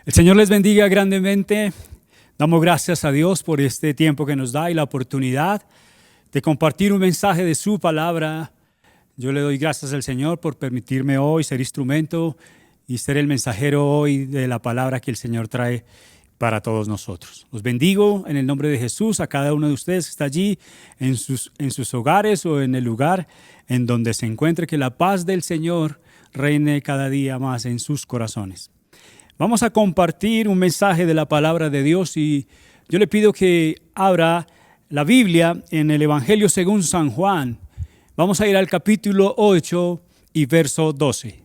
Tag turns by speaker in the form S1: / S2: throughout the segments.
S1: El Señor les bendiga grandemente. Damos gracias a Dios por este tiempo que nos da y la oportunidad de compartir un mensaje de su palabra. Yo le doy gracias al Señor por permitirme hoy ser instrumento y ser el mensajero hoy de la palabra que el Señor trae para todos nosotros. Los bendigo en el nombre de Jesús a cada uno de ustedes que está allí en sus hogares o en el lugar en donde se encuentre. Que la paz del Señor reine cada día más en sus corazones. Vamos a compartir un mensaje de la palabra de Dios y yo le pido que abra la Biblia en el Evangelio según San Juan. Vamos a ir al capítulo 8 y verso 12.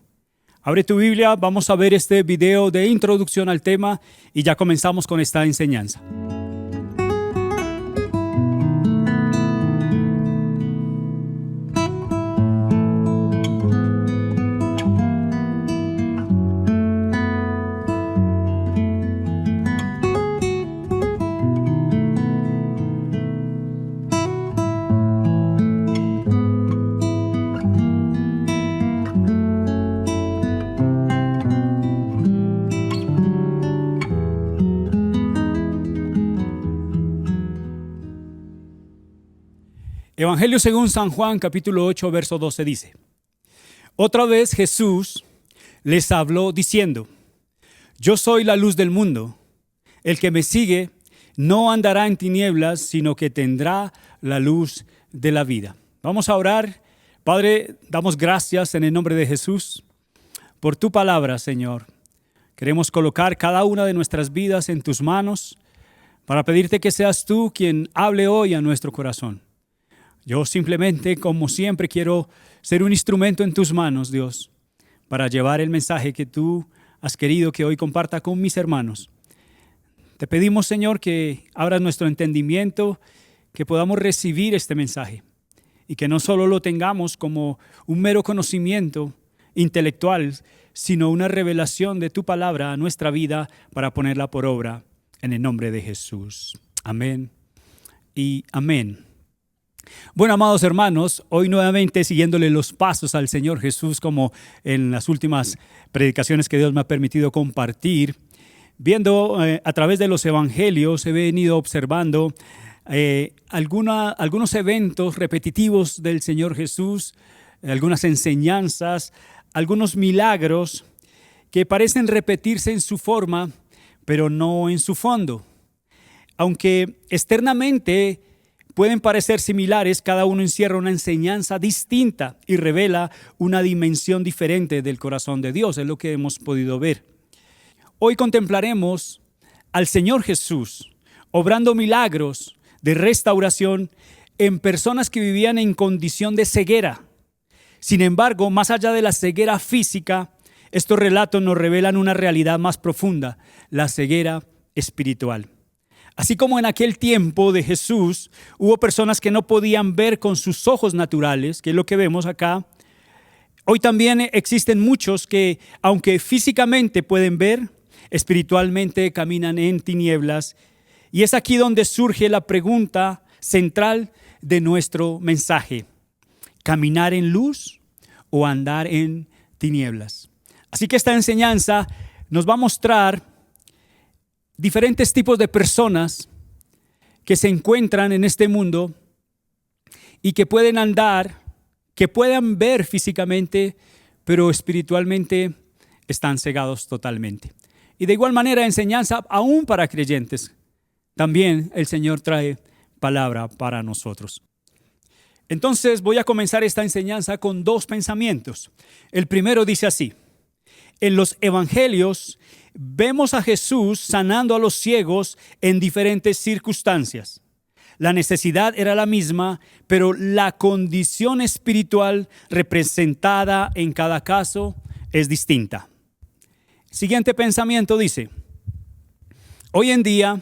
S1: Abre tu Biblia, vamos a ver este video de introducción al tema y ya comenzamos con esta enseñanza. Evangelio según San Juan, capítulo 8, verso 12 dice: Otra vez Jesús les habló diciendo: Yo soy la luz del mundo. El que me sigue no andará en tinieblas, sino que tendrá la luz de la vida. Vamos a orar. Padre, damos gracias en el nombre de Jesús por tu palabra, Señor. Queremos colocar cada una de nuestras vidas en tus manos para pedirte que seas tú quien hable hoy a nuestro corazón. Yo simplemente, como siempre, quiero ser un instrumento en tus manos, Dios, para llevar el mensaje que tú has querido que hoy comparta con mis hermanos. Te pedimos, Señor, que abras nuestro entendimiento, que podamos recibir este mensaje y que no solo lo tengamos como un mero conocimiento intelectual, sino una revelación de tu palabra a nuestra vida para ponerla por obra en el nombre de Jesús. Amén y amén. Bueno, amados hermanos, hoy nuevamente siguiéndole los pasos al Señor Jesús como en las últimas predicaciones que Dios me ha permitido compartir, viendo a través de los evangelios he venido observando algunos eventos repetitivos del Señor Jesús, algunas enseñanzas, algunos milagros que parecen repetirse en su forma, pero no en su fondo. Aunque externamente pueden parecer similares, cada uno encierra una enseñanza distinta y revela una dimensión diferente del corazón de Dios. Es lo que hemos podido ver. Hoy contemplaremos al Señor Jesús obrando milagros de restauración en personas que vivían en condición de ceguera. Sin embargo, más allá de la ceguera física, estos relatos nos revelan una realidad más profunda, la ceguera espiritual. Así como en aquel tiempo de Jesús hubo personas que no podían ver con sus ojos naturales, que es lo que vemos acá, hoy también existen muchos que, aunque físicamente pueden ver, espiritualmente caminan en tinieblas. Y es aquí donde surge la pregunta central de nuestro mensaje: ¿caminar en luz o andar en tinieblas? Así que esta enseñanza nos va a mostrar diferentes tipos de personas que se encuentran en este mundo y que pueden andar, que puedan ver físicamente, pero espiritualmente están cegados totalmente. Y de igual manera, enseñanza aún para creyentes. También el Señor trae palabra para nosotros. Entonces voy a comenzar esta enseñanza con dos pensamientos. El primero dice así: en los evangelios vemos a Jesús sanando a los ciegos en diferentes circunstancias. La necesidad era la misma, pero la condición espiritual representada en cada caso es distinta. Siguiente pensamiento dice: hoy en día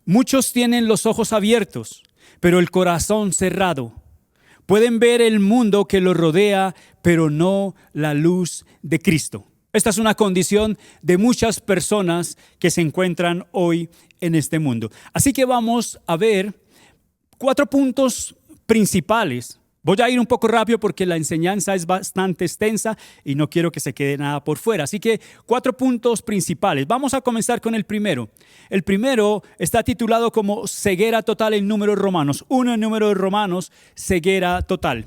S1: muchos tienen los ojos abiertos, pero el corazón cerrado. Pueden ver el mundo que los rodea, pero no la luz de Cristo. Esta es una condición de muchas personas que se encuentran hoy en este mundo. Así que vamos a ver 4 puntos principales Voy a ir un poco rápido porque la enseñanza es bastante extensa y no quiero que se quede nada por fuera. Así que 4 puntos principales. Vamos a comenzar con el primero. El primero está titulado como ceguera total en Números Romanos. 1 en Números Romanos, ceguera total.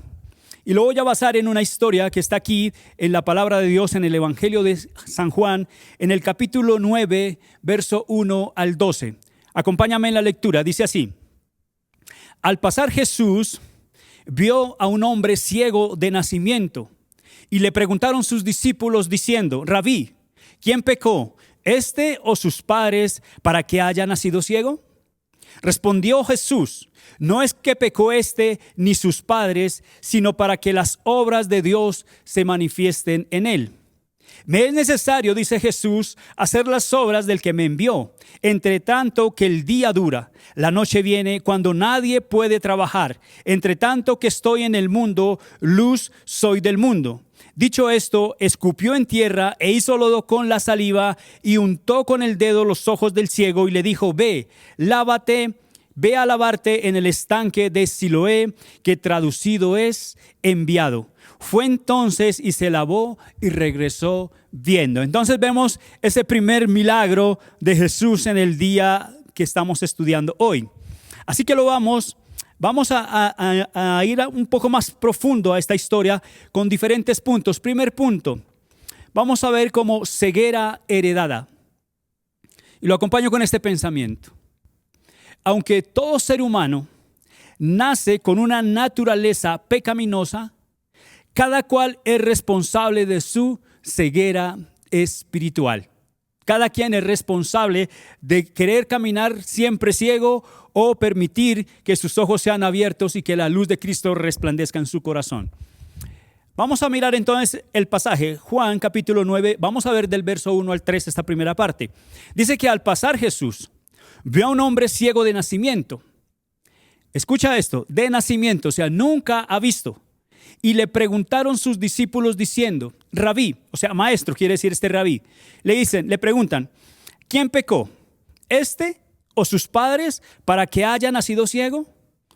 S1: Y lo voy a basar en una historia que está aquí en la palabra de Dios en el Evangelio de San Juan, en el capítulo 9, verso 1 al 12. Acompáñame en la lectura. Dice así: al pasar Jesús vio a un hombre ciego de nacimiento y le preguntaron sus discípulos diciendo: Rabí, ¿quién pecó, este o sus padres, para que haya nacido ciego? Respondió Jesús: no es que pecó este ni sus padres, sino para que las obras de Dios se manifiesten en él. Me es necesario, dice Jesús, hacer las obras del que me envió, entre tanto que el día dura. La noche viene cuando nadie puede trabajar. Entre tanto que estoy en el mundo, luz soy del mundo. Dicho esto, escupió en tierra e hizo lodo con la saliva y untó con el dedo los ojos del ciego y le dijo: ve, lávate, ve a lavarte en el estanque de Siloé, que traducido es enviado. Fue entonces y se lavó y regresó viendo. Entonces vemos ese primer milagro de Jesús en el día que estamos estudiando hoy. Así que vamos a ir un poco más profundo a esta historia con diferentes puntos. Primer punto, vamos a ver como ceguera heredada. Y lo acompaño con este pensamiento. Aunque todo ser humano nace con una naturaleza pecaminosa, cada cual es responsable de su ceguera espiritual. Cada quien es responsable de querer caminar siempre ciego o permitir que sus ojos sean abiertos y que la luz de Cristo resplandezca en su corazón. Vamos a mirar entonces el pasaje, Juan capítulo 9, vamos a ver del verso 1 al 3 esta primera parte. Dice que al pasar Jesús vio a un hombre ciego de nacimiento. Escucha esto, de nacimiento, o sea, nunca ha visto. Y le preguntaron sus discípulos diciendo: Rabí, o sea, maestro quiere decir este rabí. Le preguntan: ¿quién pecó, este o sus padres, para que haya nacido ciego?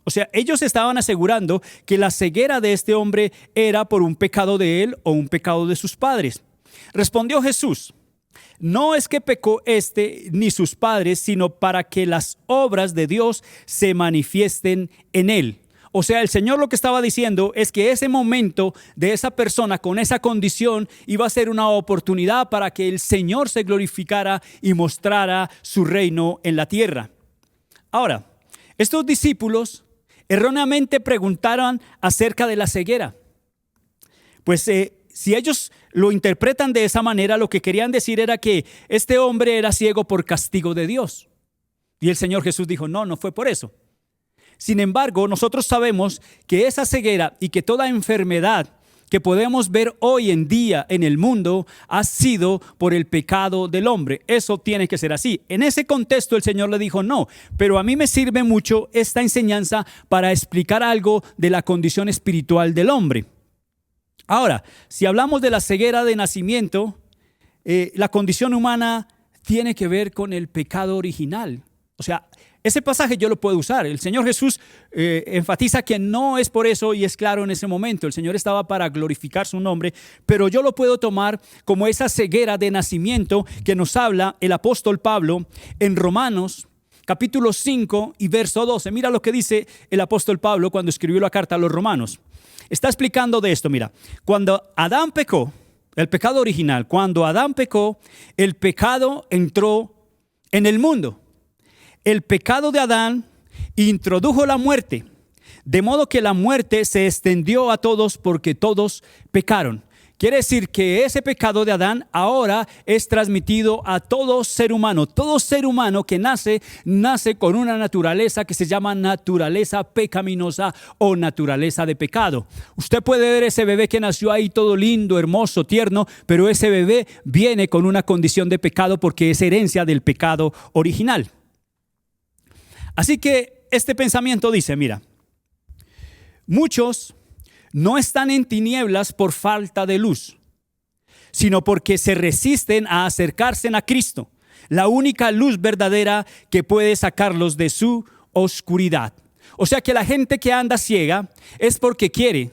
S1: O sea, ellos estaban asegurando que la ceguera de este hombre era por un pecado de él o un pecado de sus padres. Respondió Jesús: no es que pecó este ni sus padres, sino para que las obras de Dios se manifiesten en él. O sea, el Señor lo que estaba diciendo es que ese momento de esa persona con esa condición iba a ser una oportunidad para que el Señor se glorificara y mostrara su reino en la tierra. Ahora, estos discípulos erróneamente preguntaron acerca de la ceguera. Pues si ellos lo interpretan de esa manera, lo que querían decir era que este hombre era ciego por castigo de Dios. Y el Señor Jesús dijo: no fue por eso. Sin embargo, nosotros sabemos que esa ceguera y que toda enfermedad que podemos ver hoy en día en el mundo ha sido por el pecado del hombre. Eso tiene que ser así. En ese contexto el Señor le dijo: no, pero a mí me sirve mucho esta enseñanza para explicar algo de la condición espiritual del hombre. Ahora, si hablamos de la ceguera de nacimiento, la condición humana tiene que ver con el pecado original. O sea, ese pasaje yo lo puedo usar. El Señor Jesús enfatiza que no es por eso y es claro en ese momento. El Señor estaba para glorificar su nombre, pero yo lo puedo tomar como esa ceguera de nacimiento que nos habla el apóstol Pablo en Romanos capítulo 5 y verso 12. Mira lo que dice el apóstol Pablo cuando escribió la carta a los romanos. Está explicando de esto, mira. Cuando Adán pecó, el pecado original, cuando Adán pecó, el pecado entró en el mundo. El pecado de Adán introdujo la muerte, de modo que la muerte se extendió a todos porque todos pecaron. Quiere decir que ese pecado de Adán ahora es transmitido a todo ser humano. Todo ser humano que nace con una naturaleza que se llama naturaleza pecaminosa o naturaleza de pecado. Usted puede ver ese bebé que nació ahí todo lindo, hermoso, tierno, pero ese bebé viene con una condición de pecado porque es herencia del pecado original. Así que este pensamiento dice, mira, muchos no están en tinieblas por falta de luz, sino porque se resisten a acercarse a Cristo, la única luz verdadera que puede sacarlos de su oscuridad. O sea que la gente que anda ciega es porque quiere.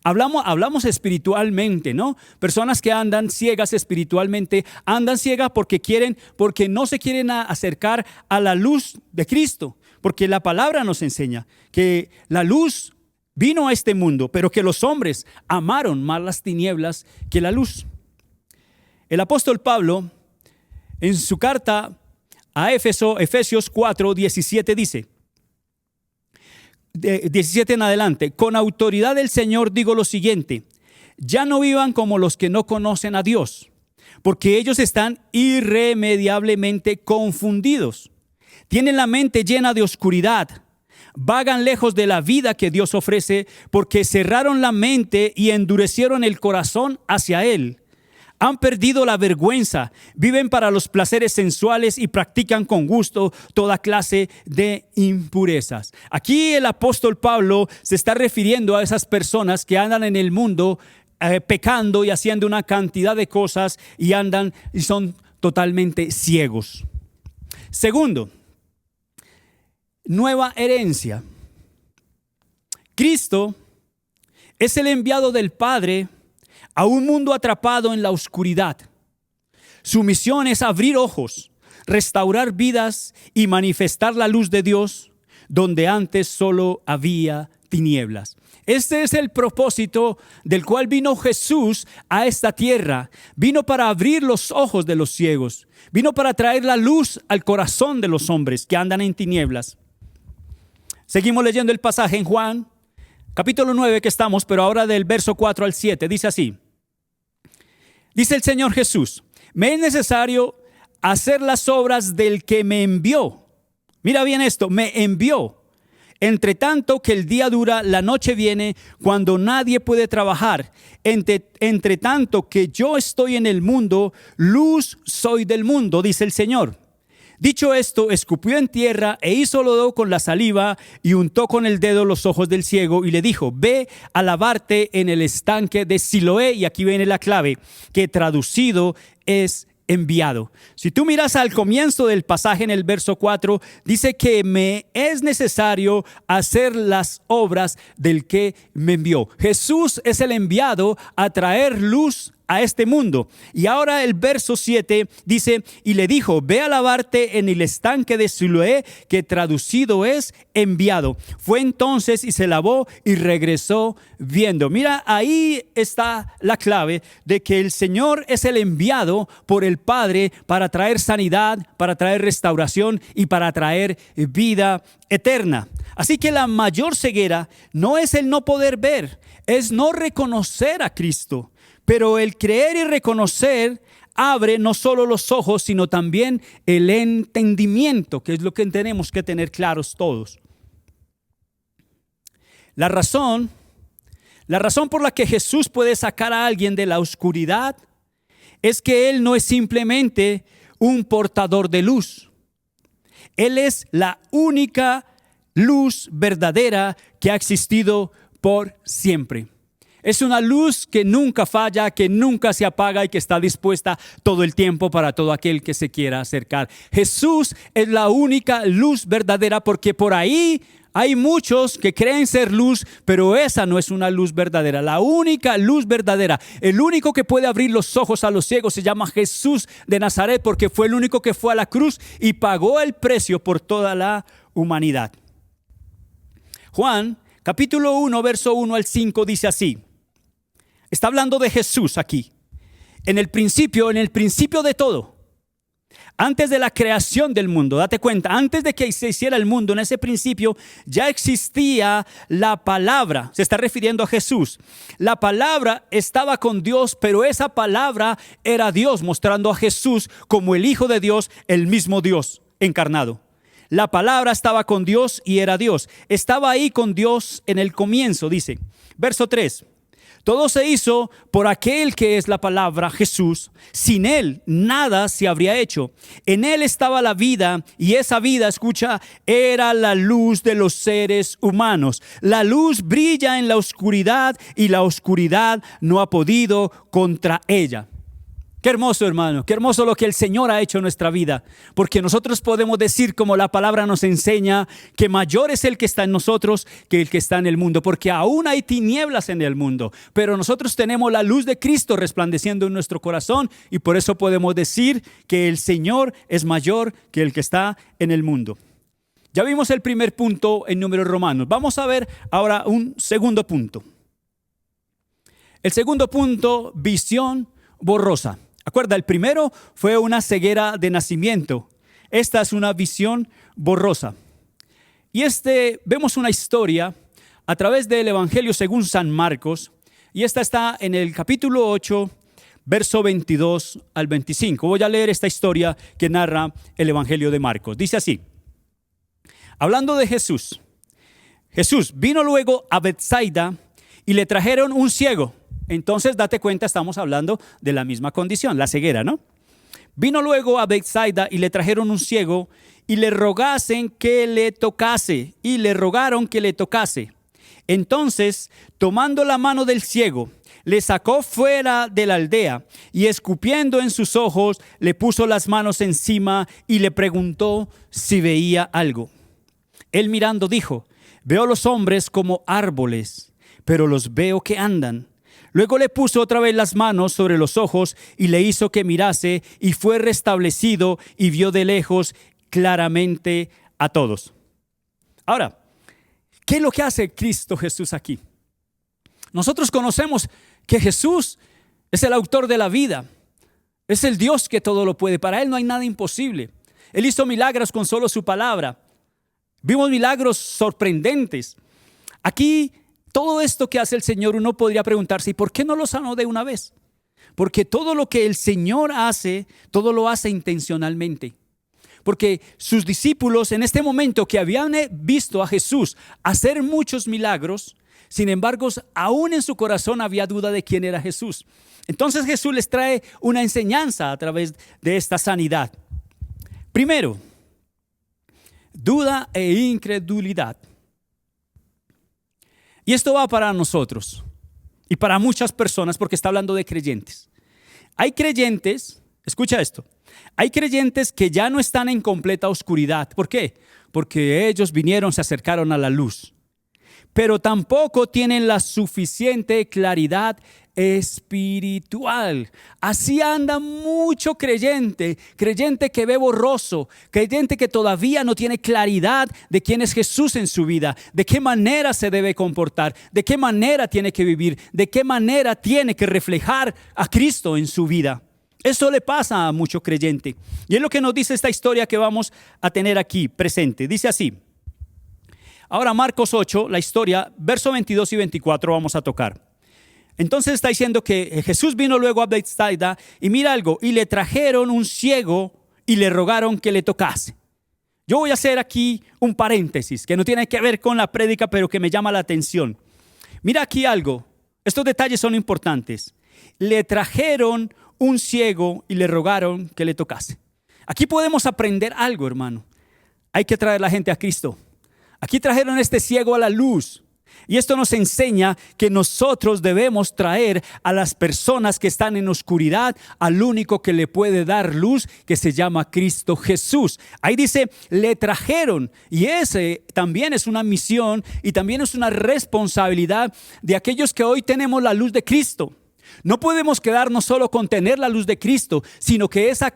S1: Hablamos espiritualmente, ¿no? Personas que andan ciegas espiritualmente, andan ciegas porque quieren, porque no se quieren acercar a la luz de Cristo. Porque la palabra nos enseña que la luz vino a este mundo, pero que los hombres amaron más las tinieblas que la luz. El apóstol Pablo, en su carta a Efesios 4, 17 dice, 17 en adelante, con autoridad del Señor digo lo siguiente, ya no vivan como los que no conocen a Dios, porque ellos están irremediablemente confundidos. Tienen la mente llena de oscuridad, vagan lejos de la vida que Dios ofrece, porque cerraron la mente y endurecieron el corazón hacia Él. Han perdido la vergüenza, viven para los placeres sensuales y practican con gusto toda clase de impurezas. Aquí el apóstol Pablo se está refiriendo a esas personas que andan en el mundo pecando y haciendo una cantidad de cosas y andan y son totalmente ciegos. Segundo, nueva herencia. Cristo es el enviado del Padre a un mundo atrapado en la oscuridad. Su misión es abrir ojos, restaurar vidas y manifestar la luz de Dios donde antes solo había tinieblas. Este es el propósito del cual vino Jesús a esta tierra. Vino para abrir los ojos de los ciegos. Vino para traer la luz al corazón de los hombres que andan en tinieblas. Seguimos leyendo el pasaje en Juan, capítulo 9 que estamos, pero ahora del verso 4 al 7. Dice así. Dice el Señor Jesús, me es necesario hacer las obras del que me envió. Mira bien esto, me envió. Entre tanto que el día dura, la noche viene cuando nadie puede trabajar. Entre tanto que yo estoy en el mundo, luz soy del mundo, dice el Señor. Dicho esto, escupió en tierra e hizo lodo con la saliva y untó con el dedo los ojos del ciego y le dijo, ve a lavarte en el estanque de Siloé. Y aquí viene la clave, que traducido es enviado. Si tú miras al comienzo del pasaje en el verso 4, dice que me es necesario hacer las obras del que me envió. Jesús es el enviado a traer luz a este mundo. Y ahora el verso 7 dice, y le dijo, ve a lavarte en el estanque de Siloé, que traducido es enviado. Fue entonces y se lavó y regresó viendo. Mira, ahí está la clave de que el Señor es el enviado por el Padre para traer sanidad, para traer restauración y para traer vida eterna. Así que la mayor ceguera no es el no poder ver, es no reconocer a Cristo. Pero el creer y reconocer abre no solo los ojos, sino también el entendimiento, que es lo que tenemos que tener claros todos. La razón por la que Jesús puede sacar a alguien de la oscuridad es que Él no es simplemente un portador de luz. Él es la única luz verdadera que ha existido por siempre. Es una luz que nunca falla, que nunca se apaga y que está dispuesta todo el tiempo para todo aquel que se quiera acercar. Jesús es la única luz verdadera, porque por ahí hay muchos que creen ser luz, pero esa no es una luz verdadera. La única luz verdadera, el único que puede abrir los ojos a los ciegos se llama Jesús de Nazaret, porque fue el único que fue a la cruz y pagó el precio por toda la humanidad. Juan, capítulo 1, verso 1 al 5 dice así. Está hablando de Jesús aquí. En el principio de todo. Antes de la creación del mundo, date cuenta, antes de que se hiciera el mundo, en ese principio ya existía la palabra. Se está refiriendo a Jesús. La palabra estaba con Dios, pero esa palabra era Dios, mostrando a Jesús como el Hijo de Dios, el mismo Dios encarnado. La palabra estaba con Dios y era Dios. Estaba ahí con Dios en el comienzo, dice. Verso 3. Todo se hizo por aquel que es la palabra, Jesús. Sin Él nada se habría hecho. En Él estaba la vida y esa vida, escucha, era la luz de los seres humanos. La luz brilla en la oscuridad y la oscuridad no ha podido contra ella. Qué hermoso, hermano, qué hermoso lo que el Señor ha hecho en nuestra vida, porque nosotros podemos decir, como la palabra nos enseña, que mayor es el que está en nosotros que el que está en el mundo, porque aún hay tinieblas en el mundo, pero nosotros tenemos la luz de Cristo resplandeciendo en nuestro corazón, y por eso podemos decir que el Señor es mayor que el que está en el mundo. Ya vimos el primer punto en Números Romanos. Vamos a ver ahora un segundo punto. El segundo punto, visión borrosa. Acuerda, el primero fue una ceguera de nacimiento. Esta es una visión borrosa. Y vemos una historia a través del Evangelio según San Marcos. Y esta está en el capítulo 8, verso 22 al 25. Voy a leer esta historia que narra el Evangelio de Marcos. Dice así: hablando de Jesús. Jesús vino luego a Betsaida y le trajeron un ciego. Entonces, date cuenta, estamos hablando de la misma condición, la ceguera, ¿no? Vino luego a Betsaida y le trajeron un ciego y le rogaron que le tocase. Entonces, tomando la mano del ciego, le sacó fuera de la aldea y escupiendo en sus ojos, le puso las manos encima y le preguntó si veía algo. Él mirando dijo: veo los hombres como árboles, pero los veo que andan. Luego le puso otra vez las manos sobre los ojos y le hizo que mirase, y fue restablecido y vio de lejos claramente a todos. Ahora, ¿qué es lo que hace Cristo Jesús aquí? Nosotros conocemos que Jesús es el autor de la vida, es el Dios que todo lo puede. Para Él no hay nada imposible. Él hizo milagros con solo su palabra. Vimos milagros sorprendentes. Aquí, todo esto que hace el Señor, uno podría preguntarse: ¿y por qué no lo sanó de una vez? Porque todo lo que el Señor hace, todo lo hace intencionalmente. Porque sus discípulos en este momento, que habían visto a Jesús hacer muchos milagros, sin embargo, aún en su corazón había duda de quién era Jesús. Entonces Jesús les trae una enseñanza a través de esta sanidad. Primero, duda e incredulidad. Y esto va para nosotros y para muchas personas, porque está hablando de creyentes. Hay creyentes, escucha esto, hay creyentes que ya no están en completa oscuridad. ¿Por qué? Porque ellos vinieron, se acercaron a la luz, pero tampoco tienen la suficiente claridad espiritual. Así anda mucho creyente que ve borroso, creyente que todavía no tiene claridad de quién es Jesús en su vida, de qué manera se debe comportar, de qué manera tiene que vivir, de qué manera tiene que reflejar a Cristo en su vida. Eso le pasa a mucho creyente. Y es lo que nos dice esta historia que vamos a tener aquí presente. Dice así. Ahora Marcos 8, la historia, verso 22 y 24 vamos a tocar. Entonces está diciendo que Jesús vino luego a Betsaida y mira algo, y le trajeron un ciego y le rogaron que le tocase. Yo voy a hacer aquí un paréntesis que no tiene que ver con la prédica, pero que me llama la atención. Mira aquí algo, estos detalles son importantes. Le trajeron un ciego y le rogaron que le tocase. Aquí podemos aprender algo, hermano. Hay que traer a la gente a Cristo. Aquí trajeron a este ciego a la luz. Y esto nos enseña que nosotros debemos traer a las personas que están en oscuridad al único que le puede dar luz, que se llama Cristo Jesús. Ahí dice, le trajeron. Y ese también es una misión y también es una responsabilidad de aquellos que hoy tenemos la luz de Cristo. No podemos quedarnos solo con tener la luz de Cristo, sino que esa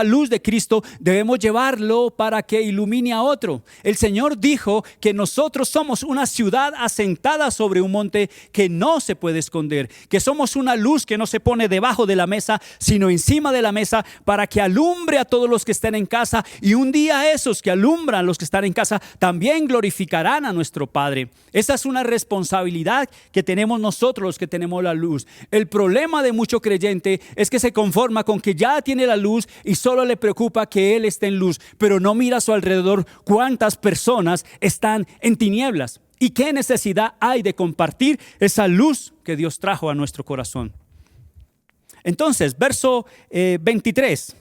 S1: luz de Cristo debemos llevarlo para que ilumine a otro. El Señor dijo que nosotros somos una ciudad asentada sobre un monte que no se puede esconder, que somos una luz que no se pone debajo de la mesa, sino encima de la mesa, para que alumbre a todos los que estén en casa, y un día esos que alumbran a los que están en casa también glorificarán a nuestro Padre. Esa es una responsabilidad que tenemos nosotros los que tenemos la luz. El problema de mucho creyente es que se conforma con que ya tiene la luz y solo le preocupa que él esté en luz, pero no mira a su alrededor cuántas personas están en tinieblas y qué necesidad hay de compartir esa luz que Dios trajo a nuestro corazón. Entonces, verso 23.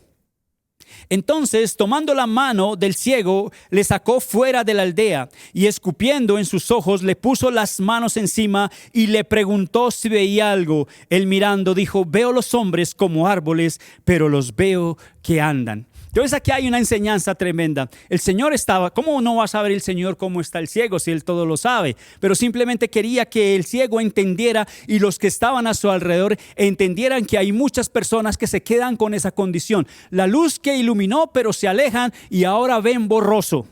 S1: Entonces, tomando la mano del ciego, le sacó fuera de la aldea y escupiendo en sus ojos, le puso las manos encima y le preguntó si veía algo. Él mirando dijo: veo los hombres como árboles, pero los veo que andan. Entonces aquí hay una enseñanza tremenda. El Señor estaba, ¿cómo no va a saber el Señor cómo está el ciego si Él todo lo sabe? Pero simplemente quería que el ciego entendiera y los que estaban a su alrededor entendieran que hay muchas personas que se quedan con esa condición. La luz que iluminó, pero se alejan y ahora ven borroso.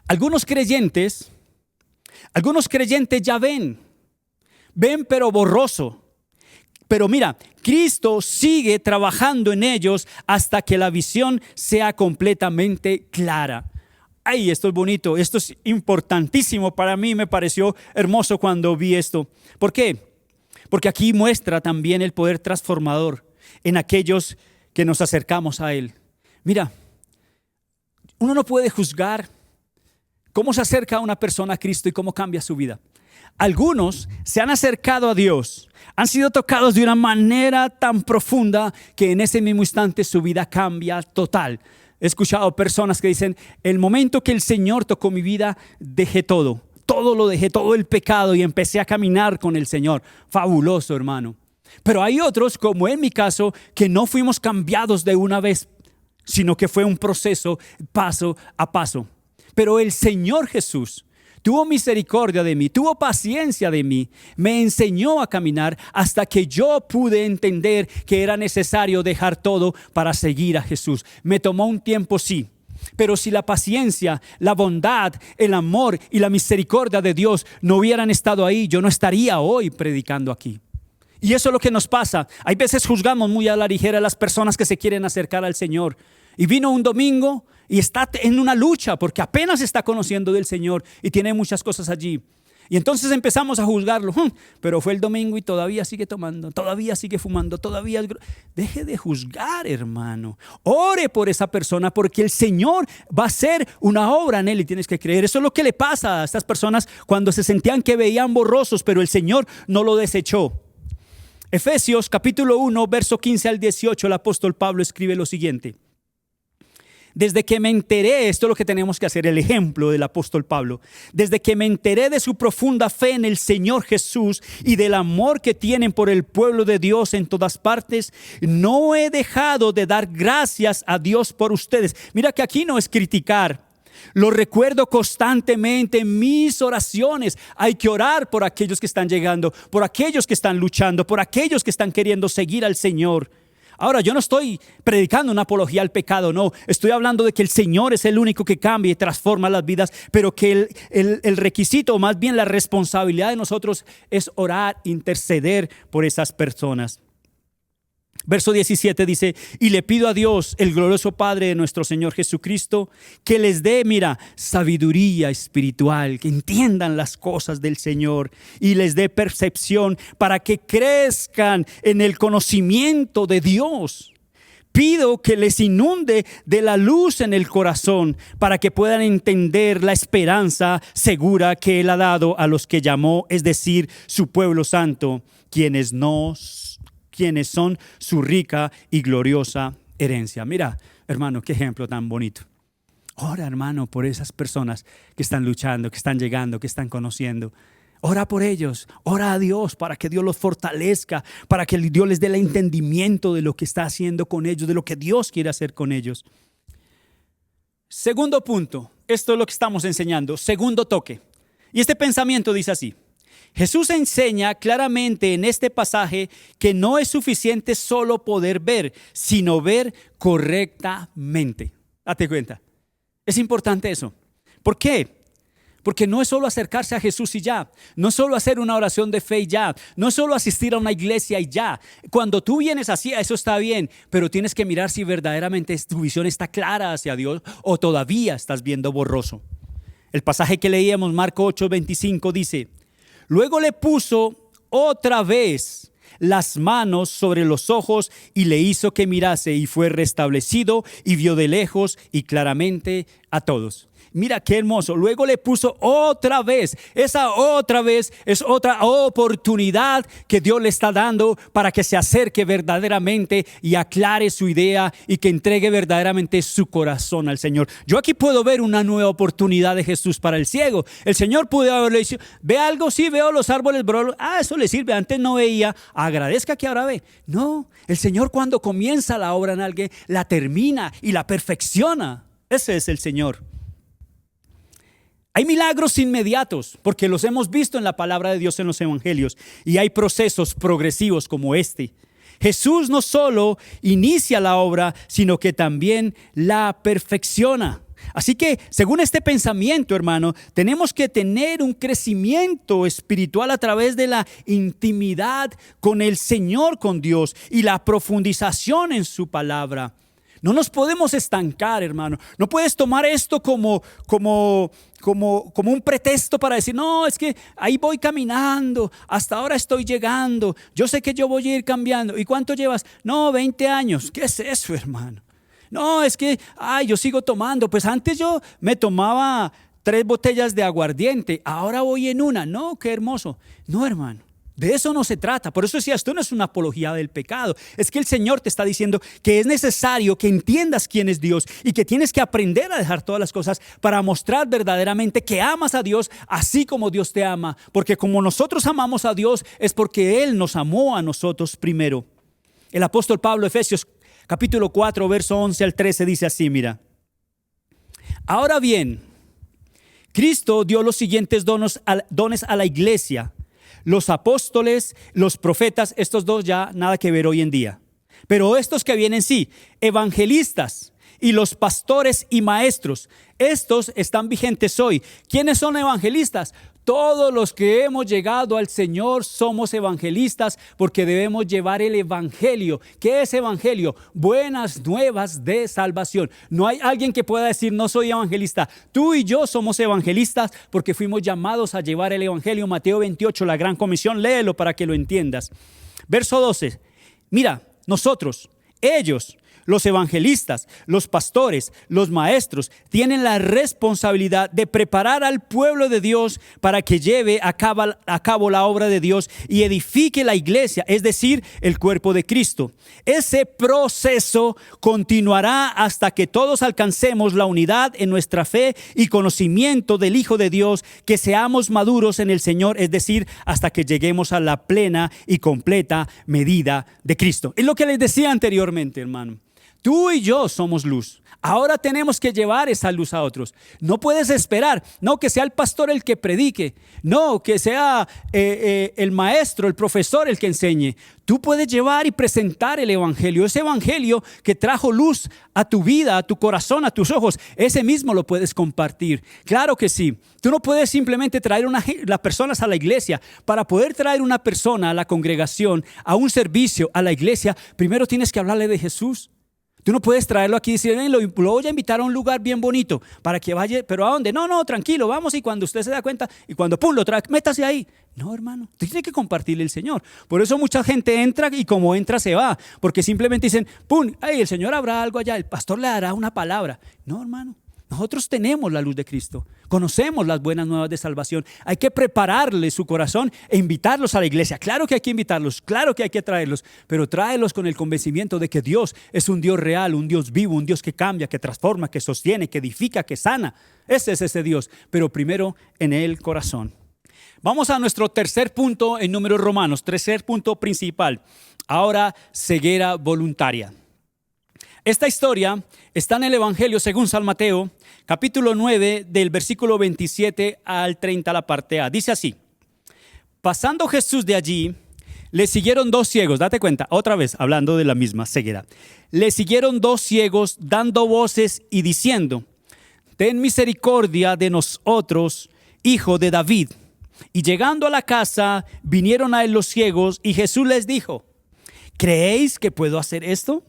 S1: Algunos creyentes ya ven pero borroso. Pero mira, Cristo sigue trabajando en ellos hasta que la visión sea completamente clara. Ay, esto es bonito, esto es importantísimo. Para mí me pareció hermoso cuando vi esto. ¿Por qué? Porque aquí muestra también el poder transformador en aquellos que nos acercamos a Él. Mira, uno no puede juzgar cómo se acerca una persona a Cristo y cómo cambia su vida. Algunos se han acercado a Dios, han sido tocados de una manera tan profunda que en ese mismo instante su vida cambia total. He escuchado personas que dicen: el momento que el Señor tocó mi vida, dejé todo lo dejé, todo el pecado, y empecé a caminar con el Señor. Fabuloso, hermano. Pero hay otros, como en mi caso, que no fuimos cambiados de una vez, sino que fue un proceso paso a paso. Pero el Señor Jesús tuvo misericordia de mí, tuvo paciencia de mí, me enseñó a caminar hasta que yo pude entender que era necesario dejar todo para seguir a Jesús. Me tomó un tiempo, sí, pero si la paciencia, la bondad, el amor y la misericordia de Dios no hubieran estado ahí, yo no estaría hoy predicando aquí. Y eso es lo que nos pasa. Hay veces juzgamos muy a la ligera a las personas que se quieren acercar al Señor. Y vino un domingo y está en una lucha porque apenas está conociendo del Señor y tiene muchas cosas allí. Y entonces empezamos a juzgarlo. Pero fue el domingo y todavía sigue tomando, todavía sigue fumando, todavía... Deje de juzgar, hermano. Ore por esa persona porque el Señor va a hacer una obra en él y tienes que creer. Eso es lo que le pasa a estas personas cuando se sentían que veían borrosos, pero el Señor no lo desechó. Efesios capítulo 1, verso 15 al 18, el apóstol Pablo escribe lo siguiente. Desde que me enteré, esto es lo que tenemos que hacer, el ejemplo del apóstol Pablo. Desde que me enteré de su profunda fe en el Señor Jesús y del amor que tienen por el pueblo de Dios en todas partes, no he dejado de dar gracias a Dios por ustedes. Mira que aquí no es criticar. Lo recuerdo constantemente en mis oraciones. Hay que orar por aquellos que están llegando, por aquellos que están luchando, por aquellos que están queriendo seguir al Señor. Ahora, yo no estoy predicando una apología al pecado, no. Estoy hablando de que el Señor es el único que cambia y transforma las vidas, pero que el requisito, o más bien la responsabilidad de nosotros es orar, interceder por esas personas. Verso 17 dice: y le pido a Dios, el glorioso Padre de nuestro Señor Jesucristo, que les dé, sabiduría espiritual, que entiendan las cosas del Señor y les dé percepción para que crezcan en el conocimiento de Dios. Pido que les inunde de la luz en el corazón para que puedan entender la esperanza segura que Él ha dado a los que llamó, es decir, su pueblo santo, quienes son su rica y gloriosa herencia. Mira, hermano, qué ejemplo tan bonito. Ora, hermano, por esas personas que están luchando, que están llegando, que están conociendo. Ora por ellos, ora a Dios para que Dios los fortalezca, para que Dios les dé el entendimiento de lo que está haciendo con ellos, de lo que Dios quiere hacer con ellos. Segundo punto, esto es lo que estamos enseñando, segundo toque. Y este pensamiento dice así: Jesús enseña claramente en este pasaje que no es suficiente solo poder ver, sino ver correctamente. Date cuenta, es importante eso. ¿Por qué? Porque no es solo acercarse a Jesús y ya, no es solo hacer una oración de fe y ya, no es solo asistir a una iglesia y ya. Cuando tú vienes así, eso está bien, pero tienes que mirar si verdaderamente tu visión está clara hacia Dios o todavía estás viendo borroso. El pasaje que leíamos, Marcos 8:25, dice: luego le puso otra vez las manos sobre los ojos y le hizo que mirase, y fue restablecido y vio de lejos y claramente a todos. Mira qué hermoso. Luego le puso otra vez. Esa otra vez es otra oportunidad que Dios le está dando para que se acerque verdaderamente y aclare su idea y que entregue verdaderamente su corazón al Señor. Yo aquí puedo ver una nueva oportunidad de Jesús para el ciego. El Señor pudo haberle dicho, ¿ve algo? Sí, veo los árboles, bro. Eso le sirve. Antes no veía. Agradezca que ahora ve. No, el Señor cuando comienza la obra en alguien, la termina y la perfecciona. Ese es el Señor. Hay milagros inmediatos porque los hemos visto en la palabra de Dios en los evangelios y hay procesos progresivos como este. Jesús no solo inicia la obra, sino que también la perfecciona. Así que, según este pensamiento, hermano, tenemos que tener un crecimiento espiritual a través de la intimidad con el Señor, con Dios, y la profundización en su palabra. No nos podemos estancar, hermano. No puedes tomar esto como un pretexto para decir, no, es que ahí voy caminando, hasta ahora estoy llegando, yo sé que yo voy a ir cambiando. ¿Y cuánto llevas? No, 20 años. ¿Qué es eso, hermano? No, es que, yo sigo tomando. Pues antes yo me tomaba 3 botellas de aguardiente, ahora voy en una. No, qué hermoso. No, hermano. De eso no se trata. Por eso decía, esto no es una apología del pecado. Es que el Señor te está diciendo que es necesario que entiendas quién es Dios y que tienes que aprender a dejar todas las cosas para mostrar verdaderamente que amas a Dios así como Dios te ama. Porque como nosotros amamos a Dios es porque Él nos amó a nosotros primero. El apóstol Pablo, Efesios capítulo 4, verso 11 al 13 dice así, mira. Ahora bien, Cristo dio los siguientes dones a la iglesia. Los apóstoles, los profetas, estos dos ya nada que ver hoy en día. Pero estos que vienen sí, evangelistas y los pastores y maestros, estos están vigentes hoy. ¿Quiénes son evangelistas? Todos los que hemos llegado al Señor somos evangelistas porque debemos llevar el evangelio. ¿Qué es evangelio? Buenas nuevas de salvación. No hay alguien que pueda decir no soy evangelista. Tú y yo somos evangelistas porque fuimos llamados a llevar el evangelio. Mateo 28, la gran comisión, léelo para que lo entiendas. Verso 12. Mira, nosotros, ellos, los evangelistas, los pastores, los maestros tienen la responsabilidad de preparar al pueblo de Dios para que lleve a cabo la obra de Dios y edifique la iglesia, es decir, el cuerpo de Cristo. Ese proceso continuará hasta que todos alcancemos la unidad en nuestra fe y conocimiento del Hijo de Dios, que seamos maduros en el Señor, es decir, hasta que lleguemos a la plena y completa medida de Cristo. Es lo que les decía anteriormente, hermano. Tú y yo somos luz. Ahora tenemos que llevar esa luz a otros. No puedes esperar, no que sea el pastor el que predique, no que sea el maestro, el profesor el que enseñe. Tú puedes llevar y presentar el evangelio, ese evangelio que trajo luz a tu vida, a tu corazón, a tus ojos. Ese mismo lo puedes compartir. Claro que sí. Tú no puedes simplemente traer las personas a la iglesia. Para poder traer una persona a la congregación, a un servicio, a la iglesia, primero tienes que hablarle de Jesús. Tú no puedes traerlo aquí y decirle, lo voy a invitar a un lugar bien bonito para que vaya, pero ¿a dónde? No, tranquilo, vamos, y cuando usted se da cuenta y cuando pum, lo trae, métase ahí. No, hermano, tú tienes que compartirle el Señor. Por eso mucha gente entra y como entra se va, porque simplemente dicen, pum, el Señor habrá algo allá, el pastor le dará una palabra. No, hermano. Nosotros tenemos la luz de Cristo, conocemos las buenas nuevas de salvación. Hay que prepararles su corazón e invitarlos a la iglesia. Claro que hay que invitarlos, claro que hay que traerlos, pero tráelos con el convencimiento de que Dios es un Dios real, un Dios vivo, un Dios que cambia, que transforma, que sostiene, que edifica, que sana. Ese es ese Dios, pero primero en el corazón. Vamos a nuestro tercer punto en Números Romanos, tercer punto principal. Ahora, ceguera voluntaria. Esta historia está en el Evangelio según San Mateo, capítulo 9, del versículo 27 al 30, la parte A. Dice así: pasando Jesús de allí, le siguieron 2 ciegos. Date cuenta, otra vez, hablando de la misma ceguera. Le siguieron 2 ciegos dando voces y diciendo: ten misericordia de nosotros, hijo de David. Y llegando a la casa, vinieron a él los ciegos y Jesús les dijo: ¿creéis que puedo hacer esto?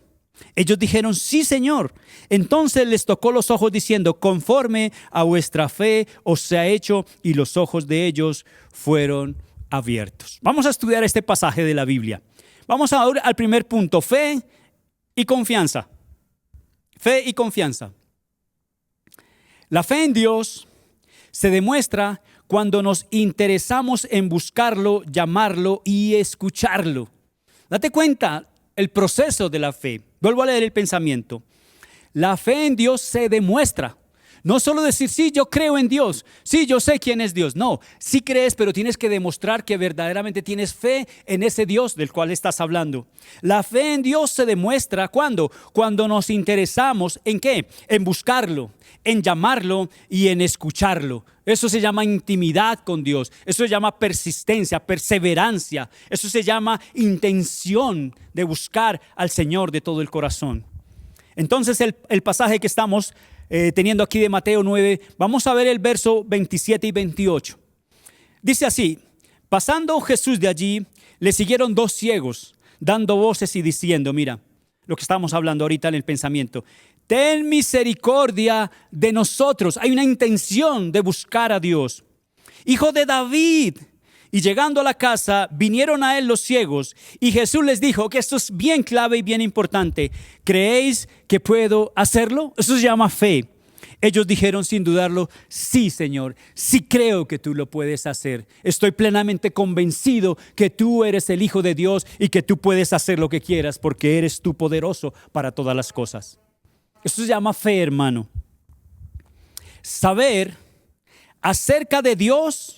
S1: Ellos dijeron: sí, Señor. Entonces les tocó los ojos diciendo: conforme a vuestra fe os sea hecho, y los ojos de ellos fueron abiertos. Vamos a estudiar este pasaje de la Biblia. Vamos ahora al primer punto: fe y confianza. Fe y confianza. La fe en Dios se demuestra cuando nos interesamos en buscarlo, llamarlo y escucharlo. Date cuenta el proceso de la fe. Vuelvo a leer el pensamiento. La fe en Dios se demuestra. No solo decir, sí, yo creo en Dios, sí, yo sé quién es Dios. No, sí crees, pero tienes que demostrar que verdaderamente tienes fe en ese Dios del cual estás hablando. La fe en Dios se demuestra ¿cuándo? Cuando nos interesamos ¿en qué? En buscarlo, en llamarlo y en escucharlo. Eso se llama intimidad con Dios. Eso se llama persistencia, perseverancia. Eso se llama intención de buscar al Señor de todo el corazón. Entonces el pasaje que estamos teniendo aquí de Mateo 9, vamos a ver el verso 27 y 28. Dice así: pasando Jesús de allí, le siguieron 2 ciegos, dando voces y diciendo, mira, lo que estamos hablando ahorita en el pensamiento, ten misericordia de nosotros. Hay una intención de buscar a Dios. Hijo de David. Y llegando a la casa, vinieron a él los ciegos, y Jesús les dijo, que esto es bien clave y bien importante, ¿creéis que puedo hacerlo? Eso se llama fe. Ellos dijeron sin dudarlo, sí, Señor, sí creo que tú lo puedes hacer. Estoy plenamente convencido que tú eres el Hijo de Dios y que tú puedes hacer lo que quieras porque eres tú poderoso para todas las cosas. Eso se llama fe, hermano. Saber acerca de Dios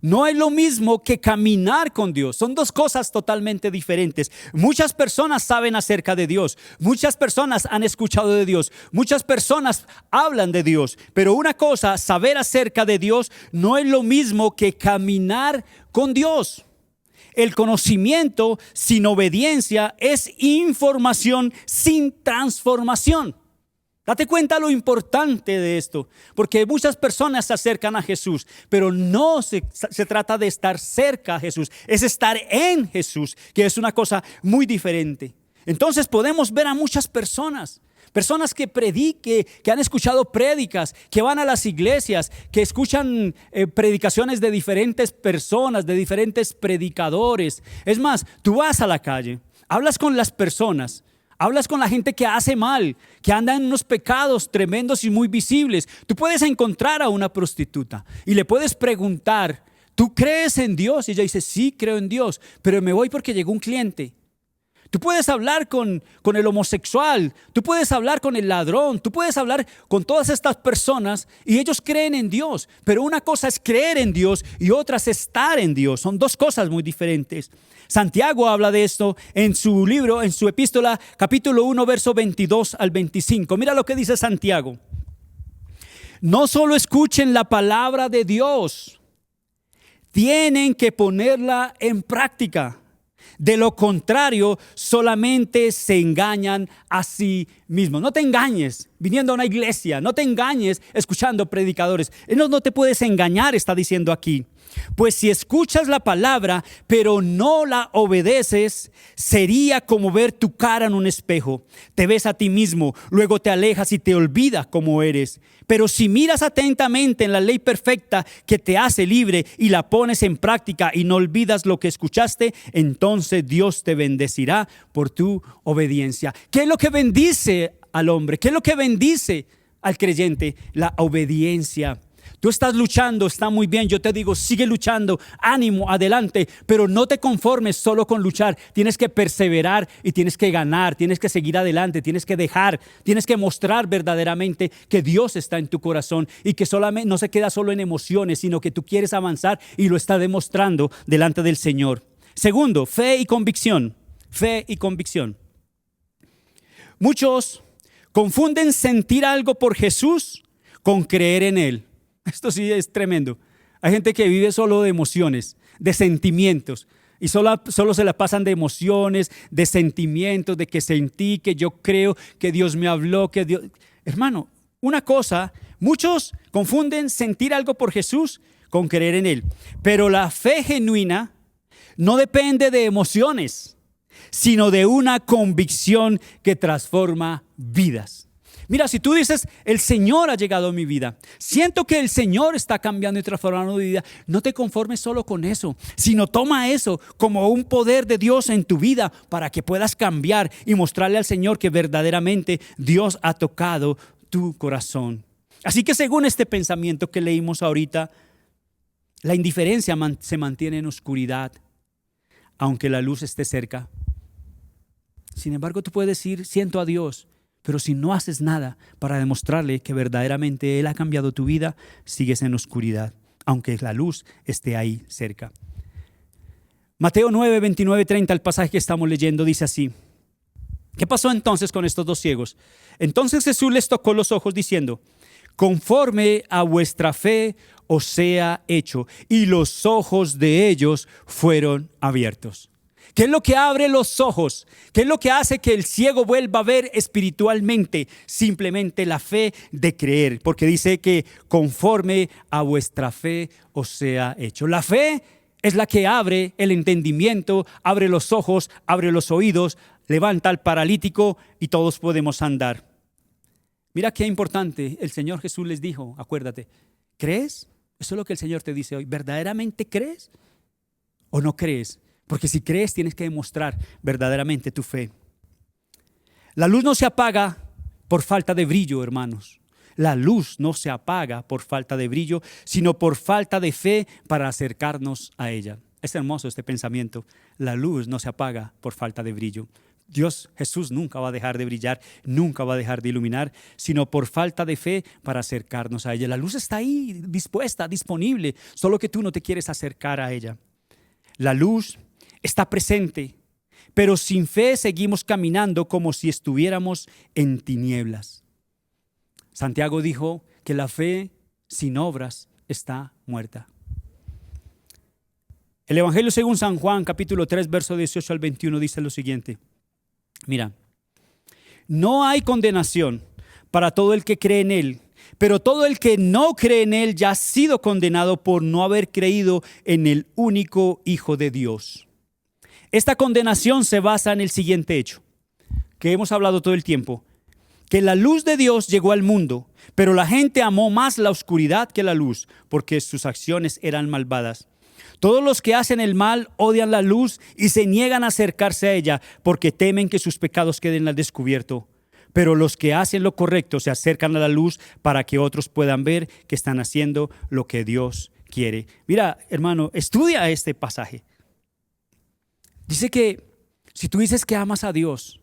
S1: no es lo mismo que caminar con Dios. Son 2 cosas totalmente diferentes. Muchas personas saben acerca de Dios. Muchas personas han escuchado de Dios. Muchas personas hablan de Dios. Pero una cosa, saber acerca de Dios no es lo mismo que caminar con Dios. El conocimiento sin obediencia es información sin transformación. Date cuenta lo importante de esto, porque muchas personas se acercan a Jesús, pero no se trata de estar cerca a Jesús, es estar en Jesús, que es una cosa muy diferente. Entonces podemos ver a muchas personas que prediquen, que han escuchado prédicas, que van a las iglesias, que escuchan predicaciones de diferentes personas, de diferentes predicadores. Es más, tú vas a la calle, hablas con las personas, hablas con la gente que hace mal, que anda en unos pecados tremendos y muy visibles. Tú puedes encontrar a una prostituta y le puedes preguntar, ¿tú crees en Dios? Y ella dice, sí, creo en Dios, pero me voy porque llegó un cliente. Tú puedes hablar con el homosexual, tú puedes hablar con el ladrón, tú puedes hablar con todas estas personas y ellos creen en Dios. Pero una cosa es creer en Dios y otra es estar en Dios. Son 2 cosas muy diferentes. Santiago habla de esto en su libro, en su epístola, capítulo 1, verso 22 al 25. Mira lo que dice Santiago. No solo escuchen la palabra de Dios, tienen que ponerla en práctica. De lo contrario, solamente se engañan a sí mismos. No te engañes viniendo a una iglesia, no te engañes escuchando predicadores. No te puedes engañar, está diciendo aquí. Pues si escuchas la palabra, pero no la obedeces, sería como ver tu cara en un espejo. Te ves a ti mismo, luego te alejas y te olvidas cómo eres. Pero si miras atentamente en la ley perfecta que te hace libre y la pones en práctica y no olvidas lo que escuchaste, entonces Dios te bendecirá por tu obediencia. ¿Qué es lo que bendice al hombre? ¿Qué es lo que bendice al creyente? La obediencia. Tú estás luchando, está muy bien, yo te digo, sigue luchando, ánimo, adelante, pero no te conformes solo con luchar, tienes que perseverar y tienes que ganar, tienes que seguir adelante, tienes que dejar, tienes que mostrar verdaderamente que Dios está en tu corazón y que solamente no se queda solo en emociones, sino que tú quieres avanzar y lo está demostrando delante del Señor. Segundo, fe y convicción, fe y convicción. Muchos confunden sentir algo por Jesús con creer en Él. Esto sí es tremendo. Hay gente que vive solo de emociones, de sentimientos. Y solo se la pasan de emociones, de sentimientos, de que sentí, que yo creo, que Dios me habló, que Dios... Hermano, una cosa, muchos confunden sentir algo por Jesús con creer en Él. Pero la fe genuina no depende de emociones, sino de una convicción que transforma vidas. Mira, si tú dices, el Señor ha llegado a mi vida, siento que el Señor está cambiando y transformando mi vida, no te conformes solo con eso, sino toma eso como un poder de Dios en tu vida para que puedas cambiar y mostrarle al Señor que verdaderamente Dios ha tocado tu corazón. Así que según este pensamiento que leímos ahorita, la indiferencia se mantiene en oscuridad, aunque la luz esté cerca. Sin embargo, tú puedes decir, siento a Dios, pero si no haces nada para demostrarle que verdaderamente Él ha cambiado tu vida, sigues en oscuridad, aunque la luz esté ahí cerca. Mateo 9, 29, 30, el pasaje que estamos leyendo, dice así. ¿Qué pasó entonces con estos dos ciegos? Entonces Jesús les tocó los ojos diciendo, conforme a vuestra fe os sea hecho. Y los ojos de ellos fueron abiertos. ¿Qué es lo que abre los ojos? ¿Qué es lo que hace que el ciego vuelva a ver espiritualmente? Simplemente la fe de creer, porque dice que conforme a vuestra fe os sea hecho. La fe es la que abre el entendimiento, abre los ojos, abre los oídos, levanta al paralítico y todos podemos andar. Mira qué importante, el Señor Jesús les dijo, acuérdate, ¿crees? Eso es lo que el Señor te dice hoy. ¿Verdaderamente crees o no crees? Porque si crees tienes que demostrar verdaderamente tu fe. La luz no se apaga por falta de brillo, hermanos. La luz no se apaga por falta de brillo, sino por falta de fe para acercarnos a ella. Es hermoso este pensamiento. La luz no se apaga por falta de brillo. Jesús nunca va a dejar de brillar, nunca va a dejar de iluminar, sino por falta de fe para acercarnos a ella. La luz está ahí, dispuesta, disponible, solo que tú no te quieres acercar a ella. La luz está presente, pero sin fe seguimos caminando como si estuviéramos en tinieblas. Santiago dijo que la fe sin obras está muerta. El Evangelio según San Juan, capítulo 3, verso 18 al 21, dice lo siguiente. Mira, no hay condenación para todo el que cree en Él, pero todo el que no cree en Él ya ha sido condenado por no haber creído en el único Hijo de Dios. Esta condenación se basa en el siguiente hecho, que hemos hablado todo el tiempo, que la luz de Dios llegó al mundo, pero la gente amó más la oscuridad que la luz, porque sus acciones eran malvadas. Todos los que hacen el mal odian la luz y se niegan a acercarse a ella porque temen que sus pecados queden al descubierto. Pero los que hacen lo correcto se acercan a la luz para que otros puedan ver que están haciendo lo que Dios quiere. Mira, hermano, estudia este pasaje. Dice que si tú dices que amas a Dios,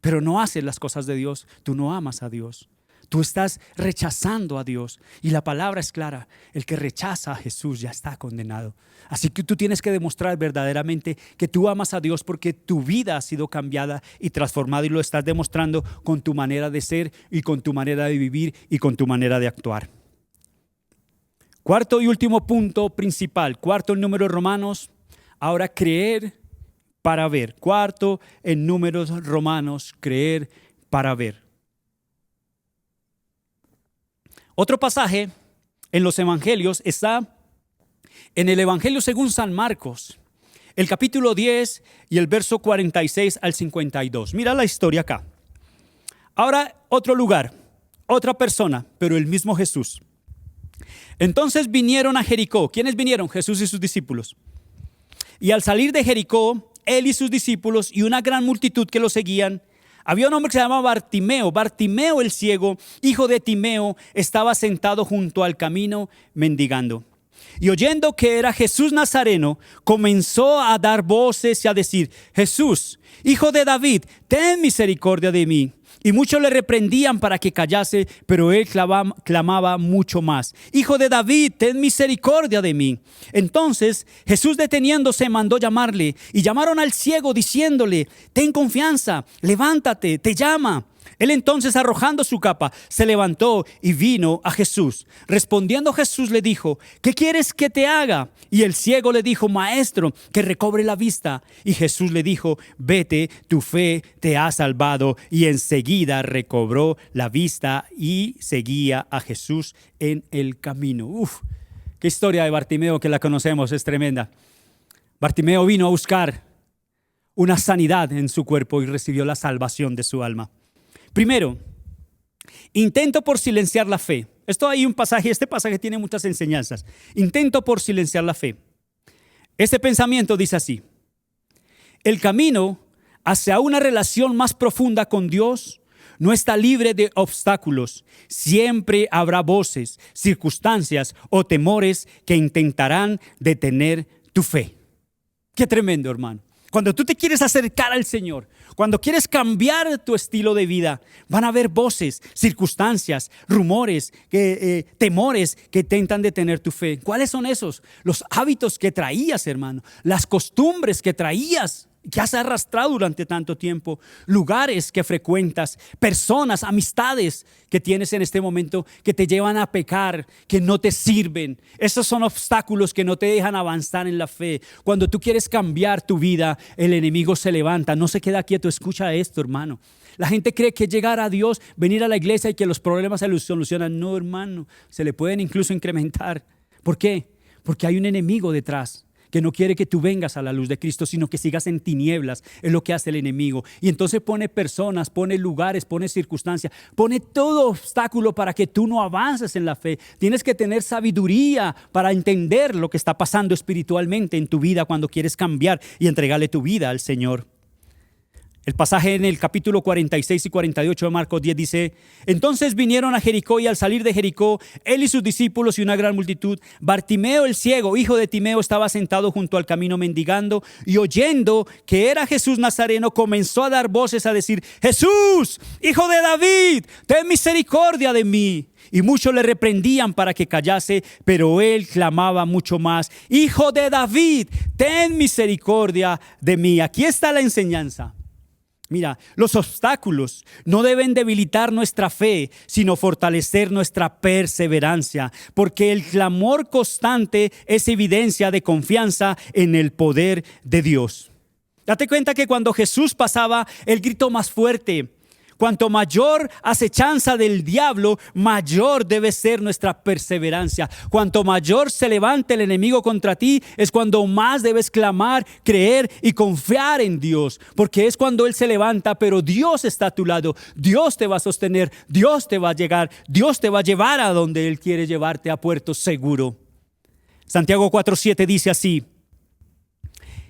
S1: pero no haces las cosas de Dios, tú no amas a Dios. Tú estás rechazando a Dios y la palabra es clara, el que rechaza a Jesús ya está condenado. Así que tú tienes que demostrar verdaderamente que tú amas a Dios porque tu vida ha sido cambiada y transformada y lo estás demostrando con tu manera de ser y con tu manera de vivir y con tu manera de actuar. Cuarto y último punto principal, cuarto en Números Romanos, ahora creer para ver. Cuarto en Números Romanos, creer para ver. Otro pasaje en los evangelios está en el Evangelio según San Marcos, el capítulo 10 y el verso 46 al 52. Mira la historia acá. Ahora otro lugar, otra persona, pero el mismo Jesús. Entonces vinieron a Jericó. ¿Quiénes vinieron? Jesús y sus discípulos. Y al salir de Jericó, él y sus discípulos y una gran multitud que lo seguían, había un hombre que se llamaba Bartimeo. Bartimeo el ciego, hijo de Timeo, estaba sentado junto al camino mendigando. Y oyendo que era Jesús Nazareno, comenzó a dar voces y a decir: Jesús, hijo de David, ten misericordia de mí. Y muchos le reprendían para que callase, pero él clamaba mucho más: Hijo de David, ten misericordia de mí. Entonces Jesús, deteniéndose, mandó llamarle, y llamaron al ciego diciéndole: ten confianza, levántate, te llama. Él entonces, arrojando su capa, se levantó y vino a Jesús. Respondiendo Jesús le dijo: ¿qué quieres que te haga? Y el ciego le dijo: Maestro, que recobre la vista. Y Jesús le dijo: vete, tu fe te ha salvado. Y enseguida recobró la vista y seguía a Jesús en el camino. Qué historia de Bartimeo, que la conocemos, es tremenda. Bartimeo vino a buscar una sanidad en su cuerpo y recibió la salvación de su alma. Primero, intento por silenciar la fe. Este pasaje tiene muchas enseñanzas. Intento por silenciar la fe. Este pensamiento dice así: el camino hacia una relación más profunda con Dios no está libre de obstáculos. Siempre habrá voces, circunstancias o temores que intentarán detener tu fe. Qué tremendo, hermano. Cuando tú te quieres acercar al Señor, cuando quieres cambiar tu estilo de vida, van a haber voces, circunstancias, rumores, temores que intentan detener tu fe. ¿Cuáles son esos? Los hábitos que traías, hermano, las costumbres que traías, que has arrastrado durante tanto tiempo, lugares que frecuentas, personas, amistades que tienes en este momento que te llevan a pecar, que no te sirven. Esos son obstáculos que no te dejan avanzar en la fe. Cuando tú quieres cambiar tu vida, el enemigo se levanta, no se queda quieto. Escucha esto, hermano. La gente cree que llegar a Dios, venir a la iglesia y que los problemas se los solucionan. No, hermano, se le pueden incluso incrementar. ¿Por qué? Porque hay un enemigo detrás que no quiere que tú vengas a la luz de Cristo, sino que sigas en tinieblas. Es lo que hace el enemigo. Y entonces pone personas, pone lugares, pone circunstancias, pone todo obstáculo para que tú no avances en la fe. Tienes que tener sabiduría para entender lo que está pasando espiritualmente en tu vida cuando quieres cambiar y entregarle tu vida al Señor. El pasaje en el capítulo 46 y 48 de Marcos 10 dice: entonces vinieron a Jericó, y al salir de Jericó, él y sus discípulos y una gran multitud, Bartimeo el ciego, hijo de Timeo, estaba sentado junto al camino mendigando, y oyendo que era Jesús Nazareno, comenzó a dar voces a decir: Jesús, hijo de David, ten misericordia de mí. Y muchos le reprendían para que callase, pero él clamaba mucho más: Hijo de David, ten misericordia de mí. Aquí está la enseñanza. Mira, los obstáculos no deben debilitar nuestra fe, sino fortalecer nuestra perseverancia, porque el clamor constante es evidencia de confianza en el poder de Dios. Date cuenta que cuando Jesús pasaba, él gritó más fuerte. Cuanto mayor acechanza del diablo, mayor debe ser nuestra perseverancia. Cuanto mayor se levante el enemigo contra ti, es cuando más debes clamar, creer y confiar en Dios. Porque es cuando Él se levanta, pero Dios está a tu lado. Dios te va a sostener, Dios te va a llegar, Dios te va a llevar a donde Él quiere llevarte, a puerto seguro. Santiago 4:7 dice así: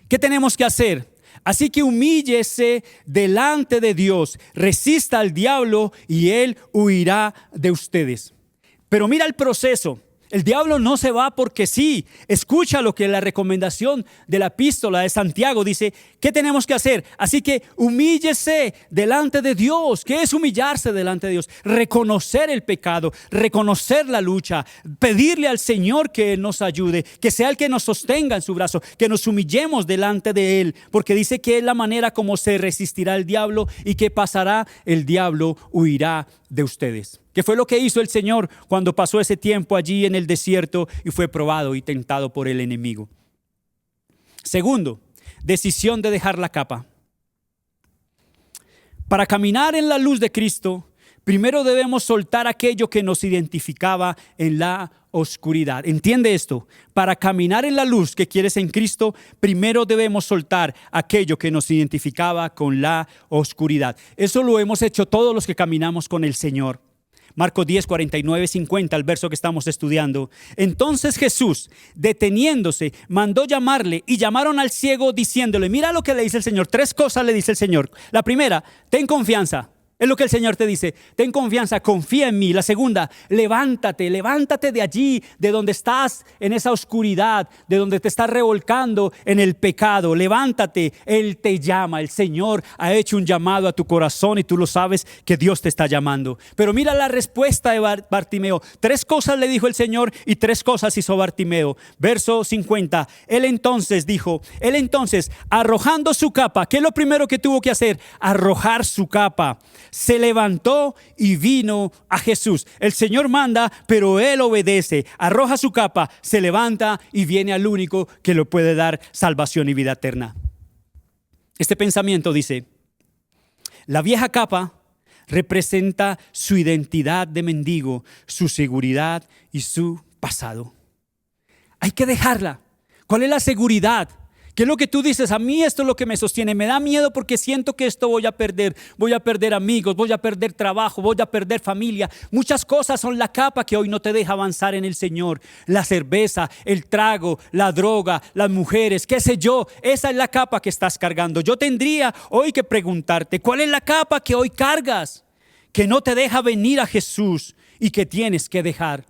S1: ¿qué tenemos que hacer? Así que humíllese delante de Dios, resista al diablo y él huirá de ustedes. Pero mira el proceso. El diablo no se va porque sí. Escucha lo que la recomendación de la epístola de Santiago dice. ¿Qué tenemos que hacer? Así que humíllese delante de Dios. ¿Qué es humillarse delante de Dios? Reconocer el pecado, reconocer la lucha, pedirle al Señor que Él nos ayude, que sea el que nos sostenga en su brazo, que nos humillemos delante de Él, porque dice que es la manera como se resistirá el diablo y que pasará, el diablo huirá de ustedes. ¿Qué fue lo que hizo el Señor cuando pasó ese tiempo allí en el desierto y fue probado y tentado por el enemigo? Segundo, decisión de dejar la capa. Para caminar en la luz de Cristo, primero debemos soltar aquello que nos identificaba en la oscuridad. ¿Entiende esto? Para caminar en la luz que quieres en Cristo, primero debemos soltar aquello que nos identificaba con la oscuridad. Eso lo hemos hecho todos los que caminamos con el Señor. Marcos 10, 49, 50, el verso que estamos estudiando. Entonces Jesús, deteniéndose, mandó llamarle, y llamaron al ciego diciéndole: mira lo que le dice el Señor. 3 cosas le dice el Señor. La primera: ten confianza. Es lo que el Señor te dice. Ten confianza, confía en mí. La segunda: levántate de allí, de donde estás en esa oscuridad, de donde te estás revolcando en el pecado. Levántate, Él te llama. El Señor ha hecho un llamado a tu corazón y tú lo sabes que Dios te está llamando. Pero mira la respuesta de Bartimeo. 3 cosas le dijo el Señor y 3 cosas hizo Bartimeo. Verso 50. Él entonces, arrojando su capa. ¿Qué es lo primero que tuvo que hacer? Arrojar su capa. Se levantó y vino a Jesús. El Señor manda, pero Él obedece. Arroja su capa, se levanta y viene al único que le puede dar salvación y vida eterna. Este pensamiento dice: la vieja capa representa su identidad de mendigo, su seguridad y su pasado. Hay que dejarla. ¿Cuál es la seguridad? ¿Qué es lo que tú dices? A mí esto es lo que me sostiene. Me da miedo porque siento que esto voy a perder. Voy a perder amigos, voy a perder trabajo, voy a perder familia. Muchas cosas son la capa que hoy no te deja avanzar en el Señor. La cerveza, el trago, la droga, las mujeres, qué sé yo. Esa es la capa que estás cargando. Yo tendría hoy que preguntarte: ¿cuál es la capa que hoy cargas? que no te deja venir a Jesús y que tienes que dejar.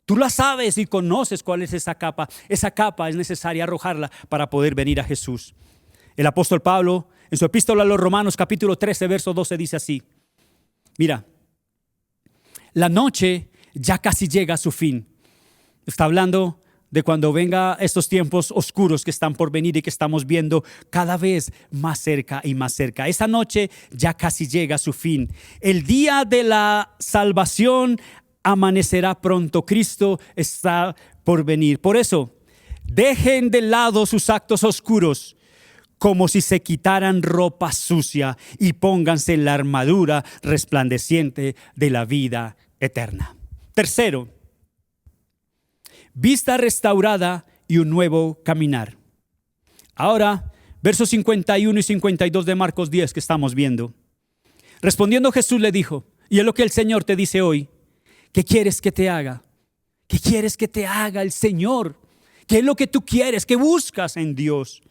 S1: Tú la sabes y conoces cuál es esa capa. Esa capa es necesaria arrojarla para poder venir a Jesús. El apóstol Pablo, en su epístola a los Romanos, capítulo 13, verso 12, dice así. Mira, la noche ya casi llega a su fin. Está hablando de cuando venga estos tiempos oscuros que están por venir y que estamos viendo cada vez más cerca y más cerca. Esa noche ya casi llega a su fin. El día de la salvación amanecerá pronto. Cristo está por venir. Por eso, dejen de lado sus actos oscuros como si se quitaran ropa sucia y pónganse la armadura resplandeciente de la vida eterna. Tercero, vista restaurada y un nuevo caminar. Ahora, versos 51 y 52 de Marcos 10 que estamos viendo. Respondiendo Jesús le dijo, y es lo que el Señor te dice hoy, ¿qué quieres que te haga? ¿Qué quieres que te haga el Señor? ¿Qué es lo que tú quieres? ¿Qué buscas en Dios?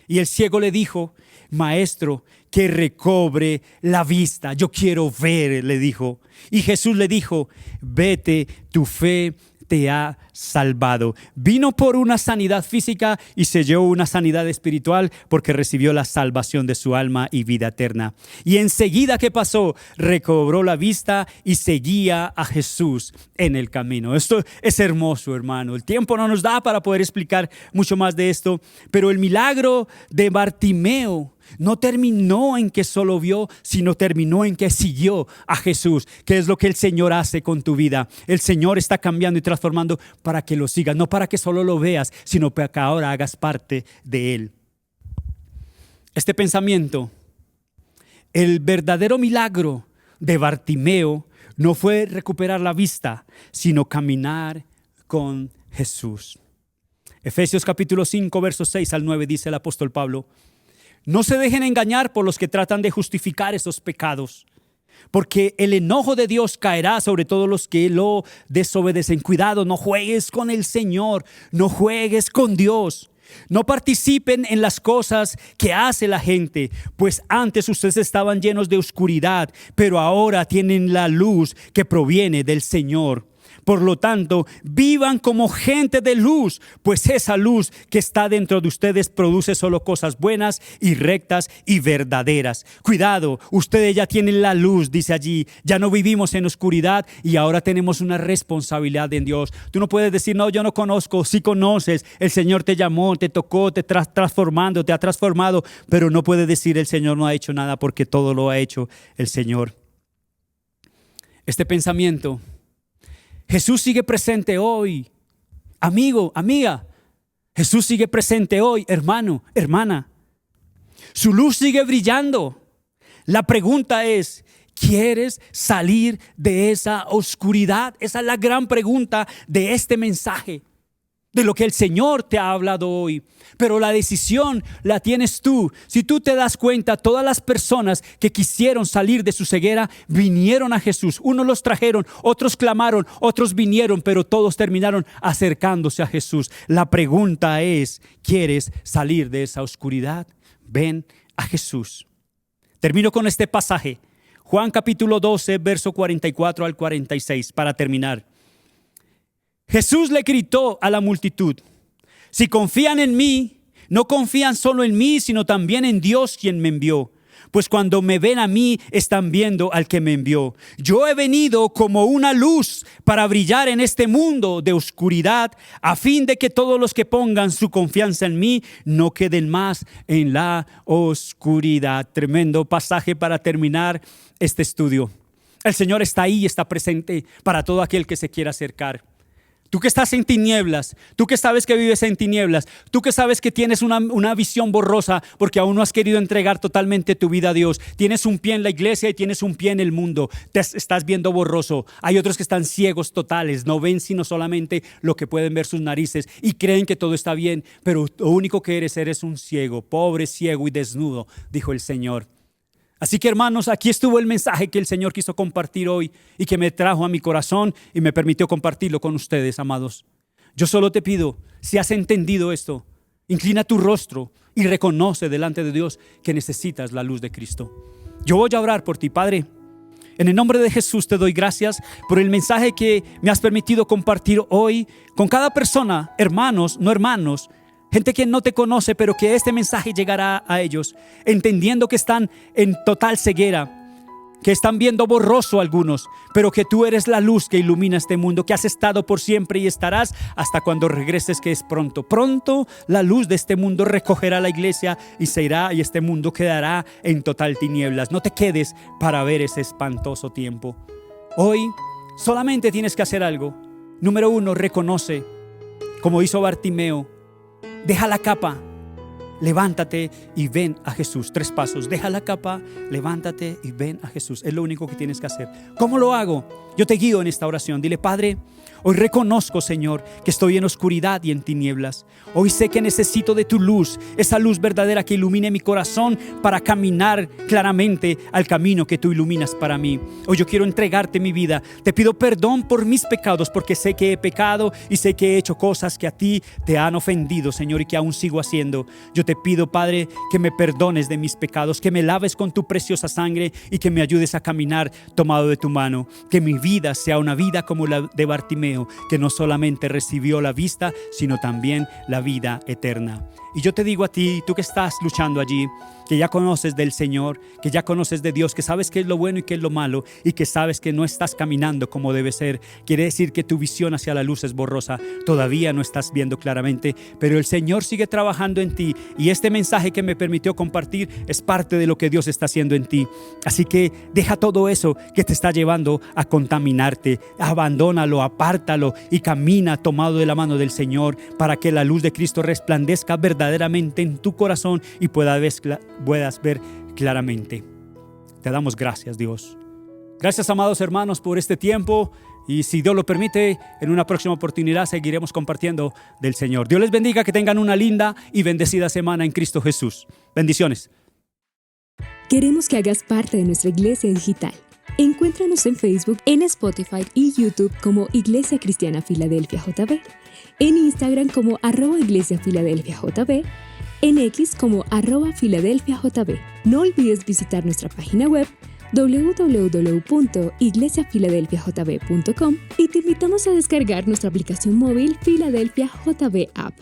S1: Y el ciego le dijo, Maestro, que recobre la vista. Yo quiero ver, le dijo. Y Jesús le dijo, vete, tu fe te ha salvado. Vino por una sanidad física y se llevó una sanidad espiritual porque recibió la salvación de su alma y vida eterna. Y enseguida, ¿qué pasó? Recobró la vista y seguía a Jesús en el camino. Esto es hermoso, hermano. El tiempo no nos da para poder explicar mucho más de esto, pero el milagro de Bartimeo no terminó en que solo vio, sino terminó en que siguió a Jesús. ¿Qué es lo que el Señor hace con tu vida? El Señor está cambiando y transformando para que lo sigas, no para que solo lo veas, sino para que ahora hagas parte de Él. Este pensamiento, el verdadero milagro de Bartimeo no fue recuperar la vista, sino caminar con Jesús. Efesios capítulo 5, versos 6 al 9 dice el apóstol Pablo, no se dejen engañar por los que tratan de justificar esos pecados, porque el enojo de Dios caerá sobre todos los que lo desobedecen. Cuidado, no juegues con el Señor, no juegues con Dios. No participen en las cosas que hace la gente, pues antes ustedes estaban llenos de oscuridad, pero ahora tienen la luz que proviene del Señor. Por lo tanto, vivan como gente de luz, pues esa luz que está dentro de ustedes produce solo cosas buenas y rectas y verdaderas. Cuidado, ustedes ya tienen la luz, dice allí. Ya no vivimos en oscuridad y ahora tenemos una responsabilidad en Dios. Tú no puedes decir, no, yo no conozco. Sí conoces, el Señor te llamó, te tocó, te ha transformado, pero no puedes decir el Señor no ha hecho nada porque todo lo ha hecho el Señor. Este pensamiento, Jesús sigue presente hoy, amigo, amiga. Jesús sigue presente hoy, hermano, hermana. Su luz sigue brillando. La pregunta es, ¿quieres salir de esa oscuridad? Esa es la gran pregunta de este mensaje, de lo que el Señor te ha hablado hoy. Pero la decisión la tienes tú. Si tú te das cuenta, todas las personas que quisieron salir de su ceguera vinieron a Jesús. Unos los trajeron, otros clamaron, otros vinieron, pero todos terminaron acercándose a Jesús. La pregunta es, ¿quieres salir de esa oscuridad? Ven a Jesús. Termino con este pasaje. Juan capítulo 12, verso 44 al 46, para terminar. Jesús le gritó a la multitud, si confían en mí, no confían solo en mí, sino también en Dios quien me envió. Pues cuando me ven a mí, están viendo al que me envió. Yo he venido como una luz para brillar en este mundo de oscuridad, a fin de que todos los que pongan su confianza en mí no queden más en la oscuridad. Tremendo pasaje para terminar este estudio. El Señor está ahí y está presente para todo aquel que se quiera acercar. Tú que estás en tinieblas, tú que sabes que vives en tinieblas, tú que sabes que tienes una visión borrosa porque aún no has querido entregar totalmente tu vida a Dios. Tienes un pie en la iglesia y tienes un pie en el mundo. Te estás viendo borroso. Hay otros que están ciegos totales, no ven sino solamente lo que pueden ver sus narices y creen que todo está bien, pero lo único que eres un ciego, pobre, ciego y desnudo, dijo el Señor. Así que hermanos, aquí estuvo el mensaje que el Señor quiso compartir hoy y que me trajo a mi corazón y me permitió compartirlo con ustedes, amados. Yo solo te pido, si has entendido esto, inclina tu rostro y reconoce delante de Dios que necesitas la luz de Cristo. Yo voy a orar por ti, Padre. En el nombre de Jesús te doy gracias por el mensaje que me has permitido compartir hoy con cada persona, hermanos, no hermanos, gente que no te conoce, pero que este mensaje llegará a ellos, entendiendo que están en total ceguera, que están viendo borroso algunos, pero que tú eres la luz que ilumina este mundo, que has estado por siempre y estarás hasta cuando regreses, que es pronto. Pronto la luz de este mundo recogerá la iglesia y se irá, y este mundo quedará en total tinieblas. No te quedes para ver ese espantoso tiempo. Hoy solamente tienes que hacer algo. Número 1, reconoce, como hizo Bartimeo. Deja la capa, levántate y ven a Jesús. 3 pasos. Deja la capa, levántate y ven a Jesús. Es lo único que tienes que hacer. ¿Cómo lo hago? Yo te guío en esta oración. Dile: Padre, hoy reconozco, Señor, que estoy en oscuridad y en tinieblas. Hoy sé que necesito de tu luz, esa luz verdadera que ilumine mi corazón para caminar claramente al camino que tú iluminas para mí. Hoy yo quiero entregarte mi vida. Te pido perdón por mis pecados, porque sé que he pecado y sé que he hecho cosas que a ti te han ofendido, Señor, y que aún sigo haciendo. Yo te pido, Padre, que me perdones de mis pecados, que me laves con tu preciosa sangre y que me ayudes a caminar tomado de tu mano. Que mi vida sea una vida como la de Bartimeo, que no solamente recibió la vista, sino también la vida eterna. Y yo te digo a ti, tú que estás luchando allí, que ya conoces del Señor, que ya conoces de Dios, que sabes qué es lo bueno y qué es lo malo, y que sabes que no estás caminando como debe ser. Quiere decir que tu visión hacia la luz es borrosa. Todavía no estás viendo claramente, pero el Señor sigue trabajando en ti, y este mensaje que me permitió compartir es parte de lo que Dios está haciendo en ti. Así que deja todo eso que te está llevando a contaminarte, abandónalo, apártalo y camina tomado de la mano del Señor, para que la luz de Cristo resplandezca verdaderamente en tu corazón y puedas ver claramente. Te damos gracias, Dios. Gracias, amados hermanos, por este tiempo, y si Dios lo permite, en una próxima oportunidad seguiremos compartiendo del Señor. Dios les bendiga, que tengan una linda y bendecida semana en Cristo Jesús. Bendiciones.
S2: Queremos que hagas parte de nuestra iglesia digital. Encuéntranos en Facebook, en Spotify y YouTube como Iglesia Cristiana Filadelfia JB, en Instagram como @iglesiafiladelfiajb, en X como @filadelfiajb. No olvides visitar nuestra página web www.iglesiafiladelfiajb.com y te invitamos a descargar nuestra aplicación móvil Filadelfia JB App.